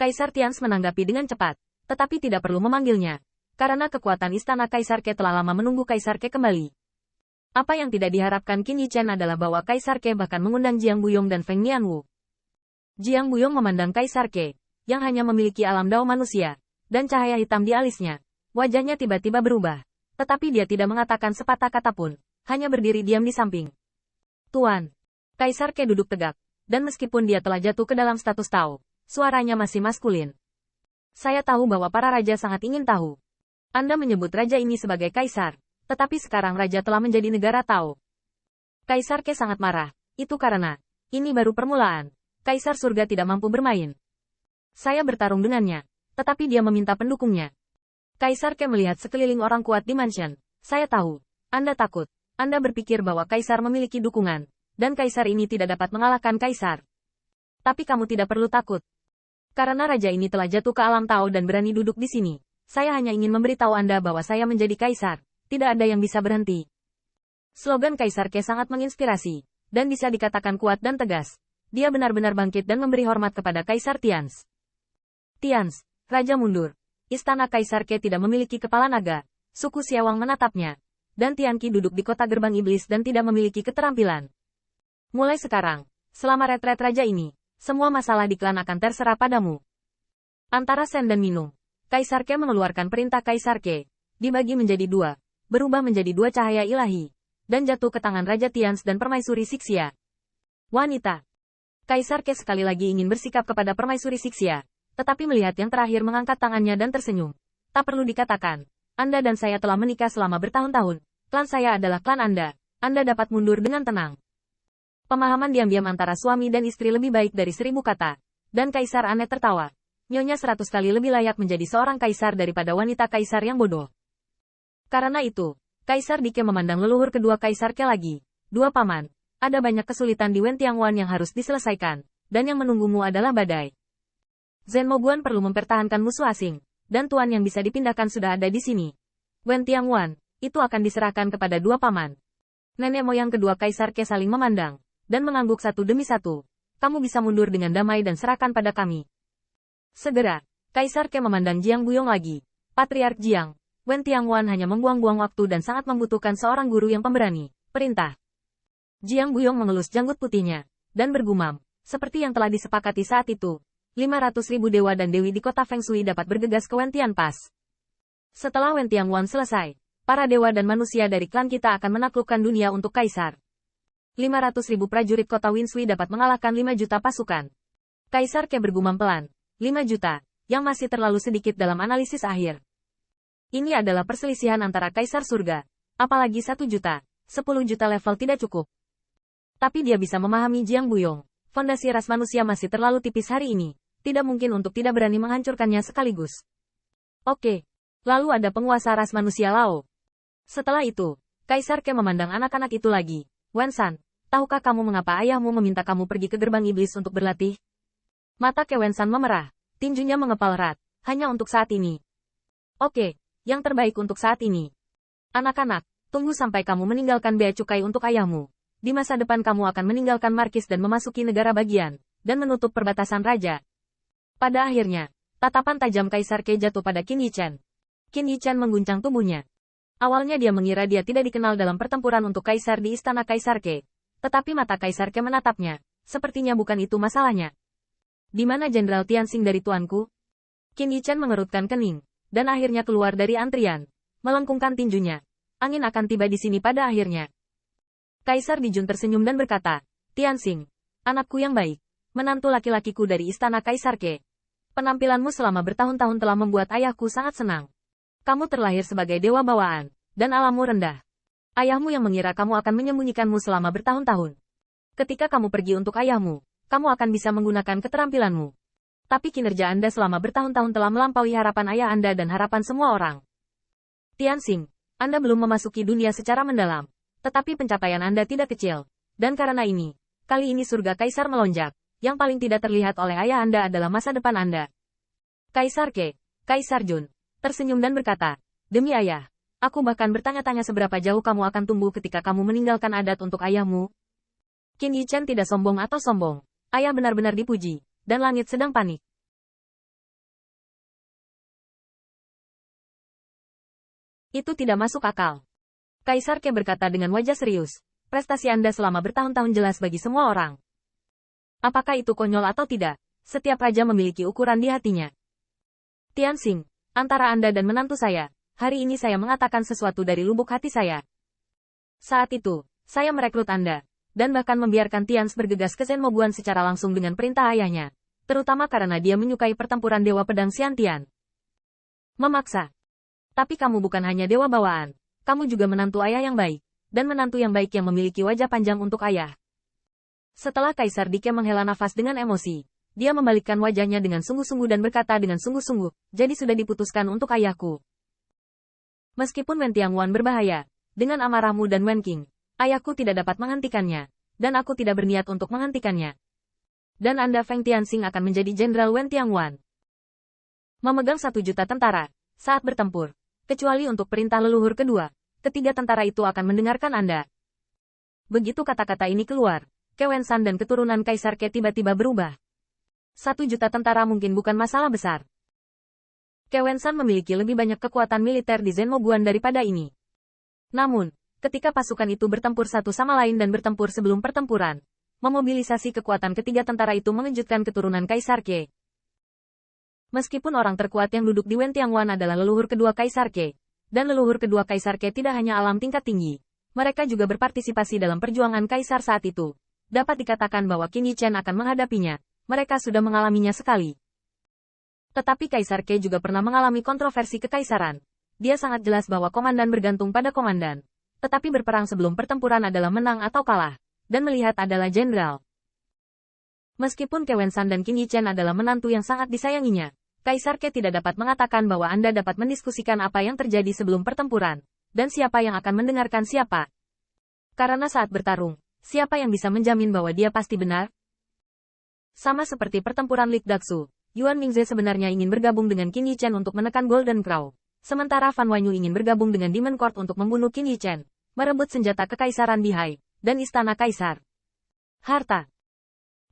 Kaisar Tians menanggapi dengan cepat, tetapi tidak perlu memanggilnya. Karena kekuatan istana Kaisar Ke telah lama menunggu Kaisar Ke kembali. Apa yang tidak diharapkan Qin Yichen adalah bahwa Kaisar Ke bahkan mengundang Jiang Buyong dan Feng Nianwu. Jiang Buyong memandang Kaisar Ke, yang hanya memiliki alam dao manusia, dan cahaya hitam di alisnya. Wajahnya tiba-tiba berubah. Tetapi dia tidak mengatakan sepatah kata pun, hanya berdiri diam di samping. Tuan. Kaisar Ke duduk tegak, dan meskipun dia telah jatuh ke dalam status Tao, suaranya masih maskulin. Saya tahu bahwa para raja sangat ingin tahu. Anda menyebut raja ini sebagai kaisar, tetapi sekarang raja telah menjadi negara Tao. Kaisar Ke sangat marah, itu karena, ini baru permulaan, Kaisar Surga tidak mampu bermain. Saya bertarung dengannya, tetapi dia meminta pendukungnya. Kaisar Ke melihat sekeliling orang kuat di mansion. Saya tahu, Anda takut, Anda berpikir bahwa Kaisar memiliki dukungan, dan Kaisar ini tidak dapat mengalahkan Kaisar. Tapi kamu tidak perlu takut. Karena raja ini telah jatuh ke alam Tao dan berani duduk di sini. Saya hanya ingin memberitahu Anda bahwa saya menjadi kaisar. Tidak ada yang bisa berhenti. Slogan Kaisar Ke sangat menginspirasi, dan bisa dikatakan kuat dan tegas. Dia benar-benar bangkit dan memberi hormat kepada Kaisar Tians. Tians, Raja mundur. Istana Kaisar Ke tidak memiliki kepala naga. Suku Siawang menatapnya. Dan Tianqi duduk di kota gerbang iblis dan tidak memiliki keterampilan. Mulai sekarang, selama retret raja ini, semua masalah di klan akan terserah padamu. Antara Sen dan Minung, Kaisar Ke mengeluarkan perintah Kaisar Ke, dibagi menjadi dua, berubah menjadi dua cahaya ilahi, dan jatuh ke tangan Raja Tians dan Permaisuri Sixia. Wanita. Kaisar Ke sekali lagi ingin bersikap kepada Permaisuri Sixia, tetapi melihat yang terakhir mengangkat tangannya dan tersenyum. Tak perlu dikatakan, Anda dan saya telah menikah selama bertahun-tahun, klan saya adalah klan Anda dapat mundur dengan tenang. Pemahaman diam-diam antara suami dan istri lebih baik dari 1000 kata, dan Kaisar aneh tertawa. Nyonya 100 kali lebih layak menjadi seorang kaisar daripada wanita kaisar yang bodoh. Karena itu, Kaisar Dike memandang leluhur kedua Kaisar Ke lagi. Dua paman, ada banyak kesulitan di Wen Tianguan yang harus diselesaikan, dan yang menunggumu adalah badai. Zhen Moguan perlu mempertahankan musuh asing, dan tuan yang bisa dipindahkan sudah ada di sini. Wen Tianguan, itu akan diserahkan kepada dua paman. Nenek moyang kedua Kaisar Ke saling memandang, dan mengangguk satu demi satu. Kamu bisa mundur dengan damai dan serahkan pada kami. Segera, Kaisar Ke memandang Jiang Buyong lagi. Patriark Jiang, Wen Tianguan hanya membuang-buang waktu dan sangat membutuhkan seorang guru yang pemberani. Perintah. Jiang Buyong mengelus janggut putihnya, dan bergumam, seperti yang telah disepakati saat itu. 500.000 dewa dan dewi di kota Feng Shui dapat bergegas ke Wen Tianpas. Setelah Wen Tianguan selesai, para dewa dan manusia dari klan kita akan menaklukkan dunia untuk Kaisar. 500.000 prajurit kota Win Shui dapat mengalahkan 5 juta pasukan. Kaisar Ke bergumam pelan. 5 juta, yang masih terlalu sedikit dalam analisis akhir. Ini adalah perselisihan antara Kaisar Surga. Apalagi 1 juta, 10 juta level tidak cukup. Tapi dia bisa memahami Jiang Buyong. Fondasi ras manusia masih terlalu tipis hari ini. Tidak mungkin untuk tidak berani menghancurkannya sekaligus. Oke. Lalu ada penguasa ras manusia Lao. Setelah itu, Kaisar Ke memandang anak-anak itu lagi. Wen San, tahukah kamu mengapa ayahmu meminta kamu pergi ke gerbang iblis untuk berlatih? Mata Ke Wen San memerah. Tinjunya mengepal erat. Hanya untuk saat ini. Oke, yang terbaik untuk saat ini. Anak-anak, tunggu sampai kamu meninggalkan bea cukai untuk ayahmu. Di masa depan kamu akan meninggalkan markis dan memasuki negara bagian, dan menutup perbatasan raja. Pada akhirnya, tatapan tajam Kaisar Ke jatuh pada Qin Yichen. Qin Yichen mengguncang tubuhnya. Awalnya dia mengira dia tidak dikenal dalam pertempuran untuk Kaisar di istana Kaisar Ke. Tetapi mata Kaisar Ke menatapnya. Sepertinya bukan itu masalahnya. Di mana Jenderal Tianxing dari tuanku? Qin Yichen mengerutkan kening, dan akhirnya keluar dari antrian. Melengkungkan tinjunya. Angin akan tiba di sini pada akhirnya. Kaisar Dijun tersenyum dan berkata, Tianxing, anakku yang baik, menantu laki-lakiku dari istana Kaisar Ke. Penampilanmu selama bertahun-tahun telah membuat ayahku sangat senang. Kamu terlahir sebagai dewa bawaan, dan alammu rendah. Ayahmu yang mengira kamu akan menyembunyikanmu selama bertahun-tahun. Ketika kamu pergi untuk ayahmu, kamu akan bisa menggunakan keterampilanmu. Tapi kinerja Anda selama bertahun-tahun telah melampaui harapan ayah Anda dan harapan semua orang. Tianxing, Anda belum memasuki dunia secara mendalam. Tetapi pencapaian Anda tidak kecil. Dan karena ini, kali ini surga Kaisar melonjak. Yang paling tidak terlihat oleh ayah Anda adalah masa depan Anda. Kaisar Ke, Kaisar Jun, tersenyum dan berkata, demi ayah, aku bahkan bertanya-tanya seberapa jauh kamu akan tumbuh ketika kamu meninggalkan adat untuk ayahmu. Qin Yichen tidak sombong atau sombong. Ayah benar-benar dipuji, dan langit sedang panik. Itu tidak masuk akal. Kaisar Ke berkata dengan wajah serius. Prestasi Anda selama bertahun-tahun jelas bagi semua orang. Apakah itu konyol atau tidak? Setiap raja memiliki ukuran di hatinya. Tianxing, antara Anda dan menantu saya, hari ini saya mengatakan sesuatu dari lubuk hati saya. Saat itu, saya merekrut Anda, dan bahkan membiarkan Tians bergegas ke Zenmoguan secara langsung dengan perintah ayahnya, terutama karena dia menyukai pertempuran Dewa Pedang Xiantian. Memaksa. Tapi kamu bukan hanya dewa bawaan, kamu juga menantu ayah yang baik, dan menantu yang baik yang memiliki wajah panjang untuk ayah. Setelah Kaisar Dike menghela nafas dengan emosi, dia membalikkan wajahnya dengan sungguh-sungguh dan berkata dengan sungguh-sungguh, jadi sudah diputuskan untuk ayahku. Meskipun Wen Tianguan berbahaya, dengan amarahmu dan Wen Qing, ayahku tidak dapat menghentikannya, dan aku tidak berniat untuk menghentikannya. Dan Anda Feng Tianxing akan menjadi Jenderal Wen Tianguan. Memegang 1 juta tentara, saat bertempur, kecuali untuk perintah leluhur kedua, ketiga tentara itu akan mendengarkan Anda. Begitu kata-kata ini keluar, Ke Wen San dan keturunan Kaisar Ke tiba-tiba berubah. 1 juta tentara mungkin bukan masalah besar. Ke Wen San memiliki lebih banyak kekuatan militer di Zenmoguan daripada ini. Namun, ketika pasukan itu bertempur satu sama lain dan bertempur sebelum pertempuran, memobilisasi kekuatan ketiga tentara itu mengejutkan keturunan Kaisar Ke. Meskipun orang terkuat yang duduk di Wen Tianguan adalah leluhur kedua Kaisar Ke, dan leluhur kedua Kaisar Ke tidak hanya alam tingkat tinggi, mereka juga berpartisipasi dalam perjuangan Kaisar saat itu. Dapat dikatakan bahwa Qin Yichen akan menghadapinya, mereka sudah mengalaminya sekali. Tetapi Kaisar Ke juga pernah mengalami kontroversi kekaisaran. Dia sangat jelas bahwa komandan bergantung pada komandan. Tetapi berperang sebelum pertempuran adalah menang atau kalah, dan melihat adalah jenderal. Meskipun Ke Wen San dan Qin Yichen adalah menantu yang sangat disayanginya, Kaisar Ke tidak dapat mengatakan bahwa Anda dapat mendiskusikan apa yang terjadi sebelum pertempuran, dan siapa yang akan mendengarkan siapa. Karena saat bertarung, siapa yang bisa menjamin bahwa dia pasti benar? Sama seperti pertempuran Likdaksu, Yuan Mingze sebenarnya ingin bergabung dengan Qin Yichen untuk menekan Golden Crow, sementara Fan Wanyu ingin bergabung dengan Demon Court untuk membunuh Qin Yichen, merebut senjata kekaisaran Bihai, dan istana kaisar. Harta.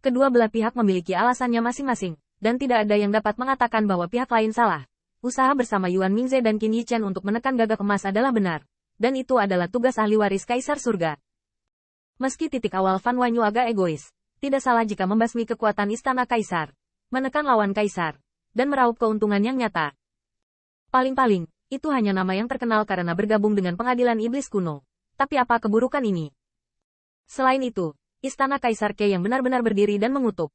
Kedua belah pihak memiliki alasannya masing-masing, dan tidak ada yang dapat mengatakan bahwa pihak lain salah. Usaha bersama Yuan Mingze dan Qin Yichen untuk menekan Gagak Emas adalah benar, dan itu adalah tugas ahli waris Kaisar Surga. Meski titik awal Fan Wanyu agak egois, tidak salah jika membasmi kekuatan istana Kaisar, menekan lawan Kaisar, dan meraup keuntungan yang nyata. Paling-paling, itu hanya nama yang terkenal karena bergabung dengan pengadilan iblis kuno. Tapi apa keburukan ini? Selain itu, istana Kaisar Ke yang benar-benar berdiri dan mengutuk,